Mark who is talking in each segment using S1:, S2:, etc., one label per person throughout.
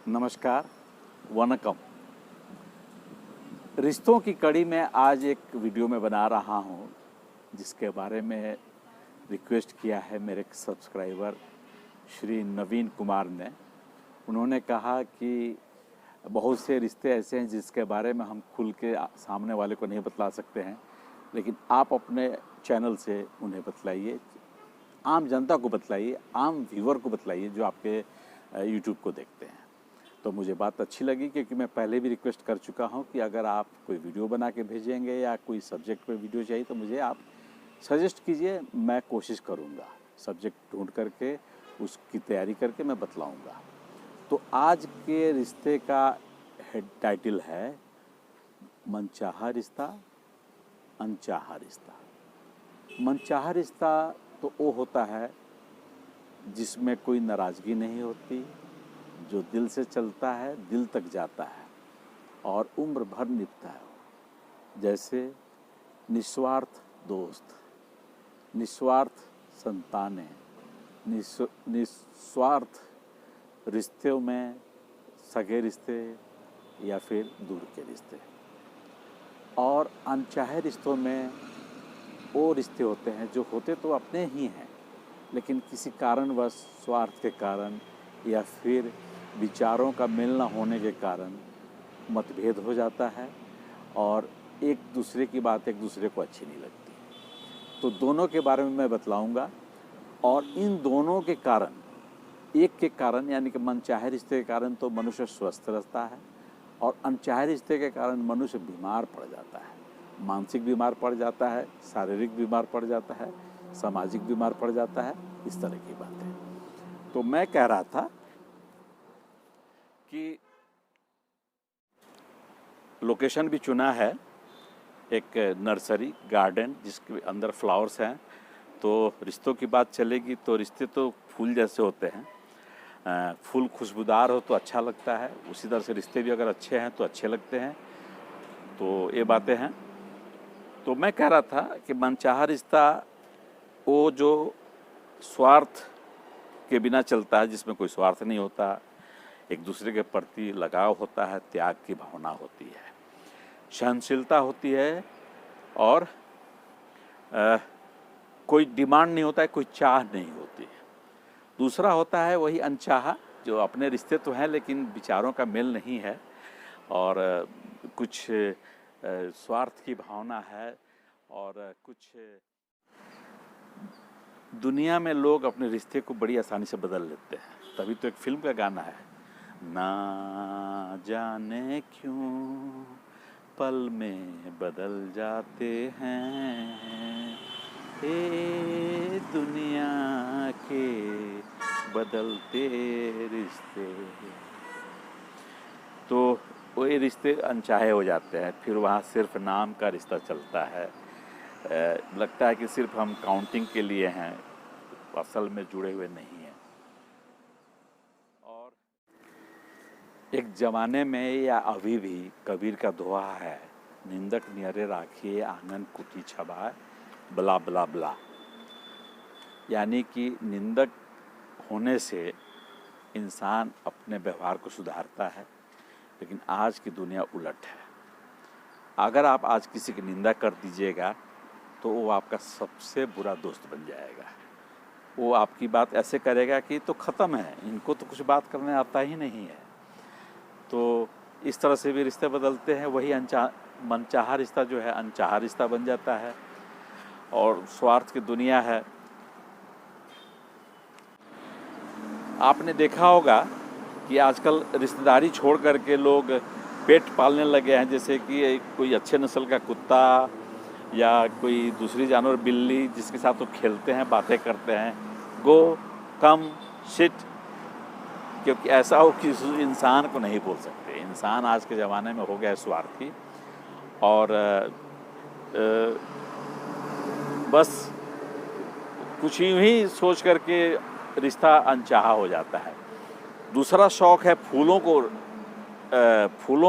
S1: नमस्कार, वनकम। रिश्तों की कड़ी में आज एक वीडियो में बना रहा हूँ जिसके बारे में रिक्वेस्ट किया है मेरे सब्सक्राइबर श्री नवीन कुमार ने। उन्होंने कहा कि बहुत से रिश्ते ऐसे हैं जिसके बारे में हम खुल के सामने वाले को नहीं बतला सकते हैं, लेकिन आप अपने चैनल से उन्हें बतलाइए, आम जनता को बतलाइए, आम व्यूअर को बतलाइए जो आपके यूट्यूब को देखते हैं। तो मुझे बात अच्छी लगी क्योंकि मैं पहले भी रिक्वेस्ट कर चुका हूं कि अगर आप कोई वीडियो बना के भेजेंगे या कोई सब्जेक्ट पे वीडियो चाहिए तो मुझे आप सजेस्ट कीजिए, मैं कोशिश करूंगा सब्जेक्ट ढूंढ करके उसकी तैयारी करके मैं बतलाऊंगा। तो आज के रिश्ते का हेड टाइटल है मनचाहा रिश्ता, अनचाहा रिश्ता। मनचाहा रिश्ता तो वो होता है जिसमें कोई नाराज़गी नहीं होती, जो दिल से चलता है, दिल तक जाता है और उम्र भर निभता है। जैसे निस्वार्थ दोस्त, निस्वार्थ संतानें, निस्वार्थ रिश्तों में सगे रिश्ते या फिर दूर के रिश्ते। और अनचाहे रिश्तों में वो रिश्ते होते हैं जो होते तो अपने ही हैं, लेकिन किसी कारणवश, स्वार्थ के कारण या फिर विचारों का मेल न होने के कारण मतभेद हो जाता है और एक दूसरे की बात एक दूसरे को अच्छी नहीं लगती। तो दोनों के बारे में मैं बतलाऊंगा और इन दोनों के कारण, एक के कारण यानी कि मनचाहे रिश्ते के कारण तो मनुष्य स्वस्थ रहता है और अनचाहे रिश्ते के कारण मनुष्य बीमार पड़ जाता है। मानसिक बीमार पड़ जाता है, शारीरिक बीमार पड़ जाता है, सामाजिक बीमार पड़ जाता है, इस तरह की बातें। तो मैं कह रहा था कि लोकेशन भी चुना है, एक नर्सरी गार्डन जिसके अंदर फ्लावर्स हैं। तो रिश्तों की बात चलेगी तो रिश्ते तो फूल जैसे होते हैं, फूल खुशबूदार हो तो अच्छा लगता है, उसी तरह से रिश्ते भी अगर अच्छे हैं तो अच्छे लगते हैं। तो ये बातें हैं। तो मैं कह रहा था कि मनचाहा रिश्ता वो जो स्वार्थ के बिना चलता है, जिसमें कोई स्वार्थ नहीं होता, एक दूसरे के प्रति लगाव होता है, त्याग की भावना होती है, सहनशीलता होती है और कोई डिमांड नहीं होता है, कोई चाह नहीं होती है। दूसरा होता है वही अनचाहा, जो अपने रिश्ते तो हैं लेकिन विचारों का मेल नहीं है और कुछ स्वार्थ की भावना है और कुछ दुनिया में लोग अपने रिश्ते को बड़ी आसानी से बदल लेते हैं। तभी तो एक फिल्म का गाना है, ना जाने क्यों पल में बदल जाते हैं ए दुनिया के बदलते रिश्ते। तो वो ये रिश्ते अनचाहे हो जाते हैं, फिर वहाँ सिर्फ नाम का रिश्ता चलता है। लगता है कि सिर्फ हम काउंटिंग के लिए हैं, असल में जुड़े हुए नहीं हैं। और एक ज़माने में या अभी भी कबीर का दोहा है, निंदक नियरे राखिए आंगन कुटी छबाए बला बला बला। यानी कि निंदक होने से इंसान अपने व्यवहार को सुधारता है, लेकिन आज की दुनिया उलट है। अगर आप आज किसी की निंदा कर दीजिएगा तो वो आपका सबसे बुरा दोस्त बन जाएगा। वो आपकी बात ऐसे करेगा कि तो ख़त्म है, इनको तो कुछ बात करने आता ही नहीं है। तो इस तरह से भी रिश्ते बदलते हैं। वही मनचाहा रिश्ता जो है अनचाहा रिश्ता बन जाता है और स्वार्थ की दुनिया है। आपने देखा होगा कि आजकल रिश्तेदारी छोड़ करके लोग पेट पालने लगे हैं, जैसे कि कोई अच्छे नस्ल का कुत्ता या कोई दूसरी जानवर, बिल्ली, जिसके साथ वो खेलते हैं, बातें करते हैं, गो कम शिट, क्योंकि ऐसा हो कि इंसान को नहीं बोल सकते। इंसान आज के ज़माने में हो गया है स्वार्थी और बस कुछ यूँ ही सोच करके रिश्ता अनचाहा हो जाता है। दूसरा शौक़ है फूलों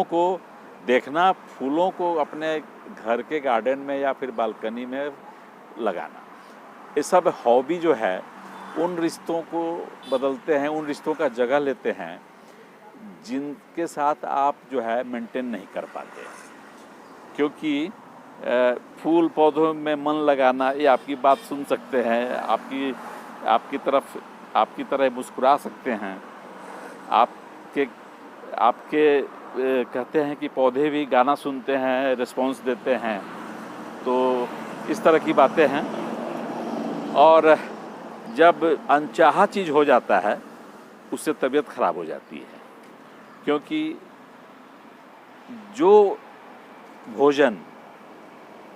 S1: को देखना, फूलों को अपने घर के गार्डन में या फिर बालकनी में लगाना। ये सब हॉबी जो है उन रिश्तों को बदलते हैं, उन रिश्तों का जगह लेते हैं जिनके साथ आप जो है मेंटेन नहीं कर पाते, क्योंकि फूल पौधों में मन लगाना, ये आपकी बात सुन सकते हैं, आपकी तरह मुस्कुरा सकते हैं, आपके कहते हैं कि पौधे भी गाना सुनते हैं, रिस्पॉन्स देते हैं, तो इस तरह की बातें हैं। और जब अनचाहा चीज़ हो जाता है उससे तबीयत ख़राब हो जाती है, क्योंकि जो भोजन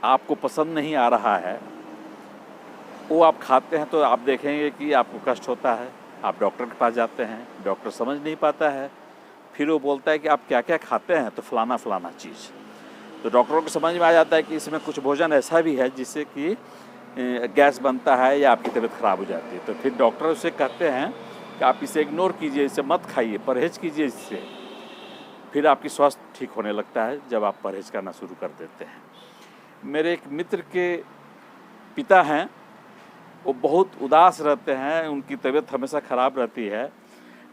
S1: आपको पसंद नहीं आ रहा है वो आप खाते हैं तो आप देखेंगे कि आपको कष्ट होता है। आप डॉक्टर के पास जाते हैं, डॉक्टर समझ नहीं पाता है, फिर वो बोलता है कि आप क्या क्या खाते हैं, तो फलाना फलाना चीज़। तो डॉक्टरों को समझ में आ जाता है कि इसमें कुछ भोजन ऐसा भी है जिससे कि गैस बनता है या आपकी तबीयत ख़राब हो जाती है। तो फिर डॉक्टर उसे कहते हैं कि आप इसे इग्नोर कीजिए, इसे मत खाइए, परहेज़ कीजिए इससे। फिर आपकी स्वास्थ्य ठीक होने लगता है जब आप परहेज़ करना शुरू कर देते हैं। मेरे एक मित्र के पिता हैं, वो बहुत उदास रहते हैं, उनकी तबीयत हमेशा ख़राब रहती है।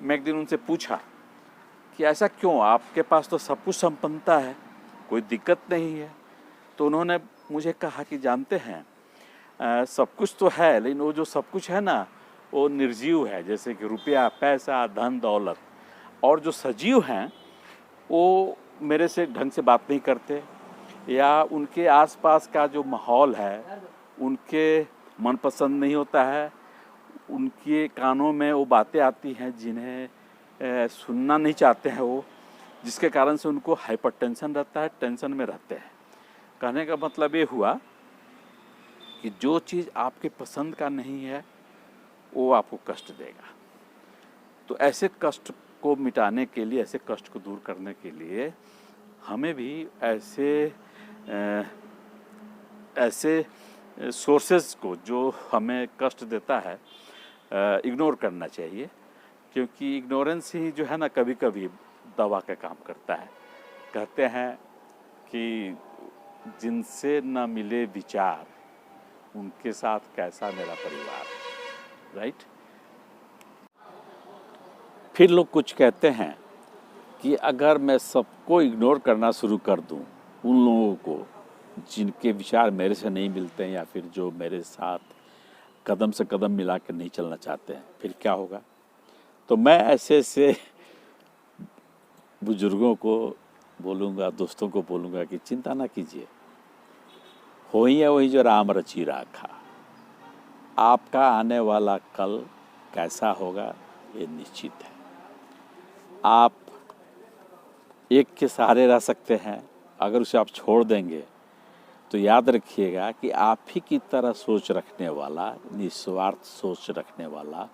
S1: मैं एक दिन उनसे पूछा कि ऐसा क्यों, आपके पास तो सब कुछ संपन्नता है, कोई दिक्कत नहीं है। तो उन्होंने मुझे कहा कि जानते हैं सब कुछ तो है, लेकिन वो जो सब कुछ है ना वो निर्जीव है, जैसे कि रुपया, पैसा, धन दौलत। और जो सजीव हैं वो मेरे से ढंग से बात नहीं करते, या उनके आसपास का जो माहौल है उनके मनपसंद नहीं होता है, उनके कानों में वो बातें आती हैं जिन्हें सुनना नहीं चाहते हैं वो, जिसके कारण से उनको हाइपरटेंशन रहता है, टेंशन में रहते हैं। कहने का मतलब ये हुआ कि जो चीज़ आपके पसंद का नहीं है वो आपको कष्ट देगा। तो ऐसे कष्ट को मिटाने के लिए, ऐसे कष्ट को दूर करने के लिए हमें भी ऐसे सोर्सेज को जो हमें कष्ट देता है इग्नोर करना चाहिए, क्योंकि इग्नोरेंस ही जो है ना कभी कभी दवा का काम करता है। कहते हैं कि जिनसे न मिले विचार उनके साथ कैसा मेरा परिवार, राइट। फिर लोग कुछ कहते हैं कि अगर मैं सबको इग्नोर करना शुरू कर दूं, उन लोगों को जिनके विचार मेरे से नहीं मिलते हैं या फिर जो मेरे साथ कदम से कदम मिला कर नहीं चलना चाहते हैं, फिर क्या होगा। तो मैं ऐसे बुजुर्गों को बोलूँगा, दोस्तों को बोलूँगा कि चिंता ना कीजिए, हो ही है वही जो राम रची राखा। आपका आने वाला कल कैसा होगा ये निश्चित है। आप एक के सहारे रह सकते हैं, अगर उसे आप छोड़ देंगे तो याद रखिएगा कि आप ही की तरह सोच रखने वाला, निस्वार्थ सोच रखने वाला,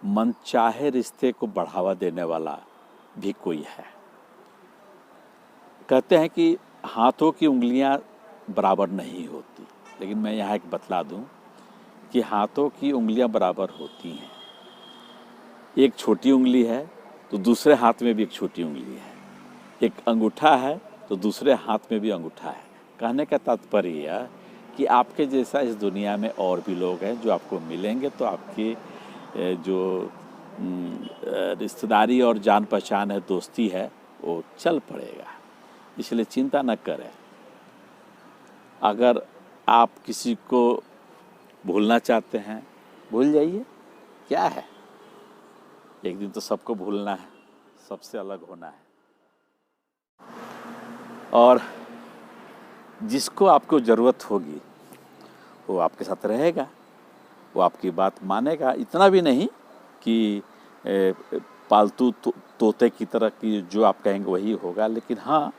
S1: मनचाहे रिश्ते को बढ़ावा देने वाला भी कोई है। कहते हैं कि हाथों की उंगलियां बराबर नहीं होती, लेकिन मैं यहाँ एक बतला दूं कि हाथों की उंगलियां बराबर होती हैं। एक छोटी उंगली है तो दूसरे हाथ में भी एक छोटी उंगली है, एक अंगूठा है तो दूसरे हाथ में भी अंगूठा है। कहने का तात्पर्य यह कि आपके जैसा इस दुनिया में और भी लोग हैं जो आपको मिलेंगे तो आपकी जो रिश्तेदारी और जान पहचान है, दोस्ती है, वो चल पड़ेगा। इसलिए चिंता न करें। अगर आप किसी को भूलना चाहते हैं, भूल जाइए, क्या है, एक दिन तो सबको भूलना है, सबसे अलग होना है। और जिसको आपको ज़रूरत होगी वो आपके साथ रहेगा, वो आपकी बात मानेगा। इतना भी नहीं कि पालतू तोते की तरह की जो आप कहेंगे वही होगा, लेकिन हाँ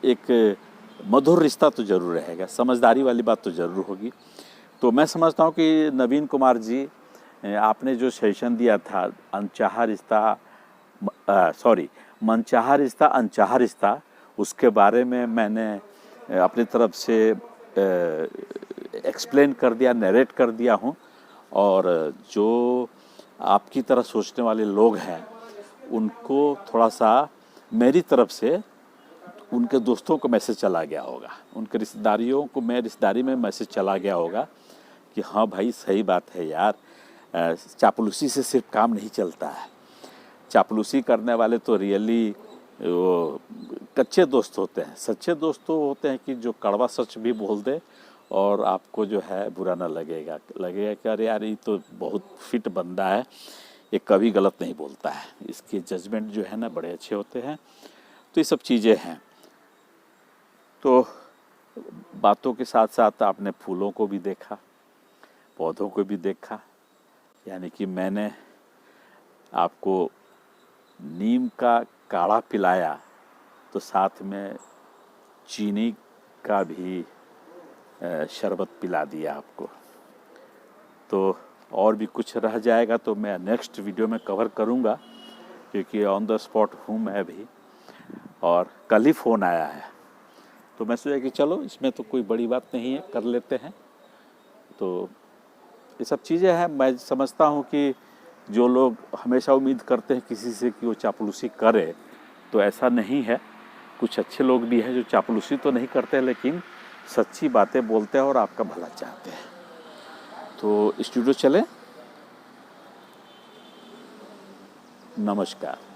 S1: एक मधुर रिश्ता तो ज़रूर रहेगा, समझदारी वाली बात तो ज़रूर होगी। तो मैं समझता हूँ कि नवीन कुमार जी, आपने जो सेशन दिया था अनचाहा रिश्ता, मनचाहा रिश्ता अनचाहा रिश्ता, उसके बारे में मैंने अपनी तरफ से एक्सप्लेन कर दिया, नरेट कर दिया हूँ। और जो आपकी तरह सोचने वाले लोग हैं उनको थोड़ा सा मेरी तरफ से उनके दोस्तों को मैसेज चला गया होगा, उनके रिश्तेदारियों को रिश्तेदारी में मैसेज चला गया होगा कि हाँ भाई सही बात है यार, चापलूसी से सिर्फ काम नहीं चलता है, चापलूसी करने वाले तो रियली वो कच्चे दोस्त होते हैं। सच्चे दोस्त तो होते हैं कि जो कड़वा सच भी बोल दे और आपको जो है बुरा ना लगेगा कि अरे यार ये तो बहुत फिट बंदा है, ये कभी गलत नहीं बोलता है, इसके जजमेंट जो है ना बड़े अच्छे होते हैं। तो ये सब चीज़ें हैं। तो बातों के साथ साथ आपने फूलों को भी देखा, पौधों को भी देखा, यानी कि मैंने आपको नीम का काढ़ा पिलाया तो साथ में चीनी का भी शरबत पिला दिया आपको। तो और भी कुछ रह जाएगा तो मैं नेक्स्ट वीडियो में कवर करूँगा, क्योंकि ऑन द स्पॉट हूँ मैं अभी, और कल ही फ़ोन आया है तो मैं सोचा कि चलो इसमें तो कोई बड़ी बात नहीं है, कर लेते हैं। तो ये सब चीज़ें हैं। मैं समझता हूँ कि जो लोग हमेशा उम्मीद करते हैं किसी से कि वो चापलूसी करे, तो ऐसा नहीं है। कुछ अच्छे लोग भी हैं जो चापलूसी तो नहीं करते लेकिन सच्ची बातें बोलते हैं और आपका भला चाहते हैं। तो स्टूडियो चले। नमस्कार।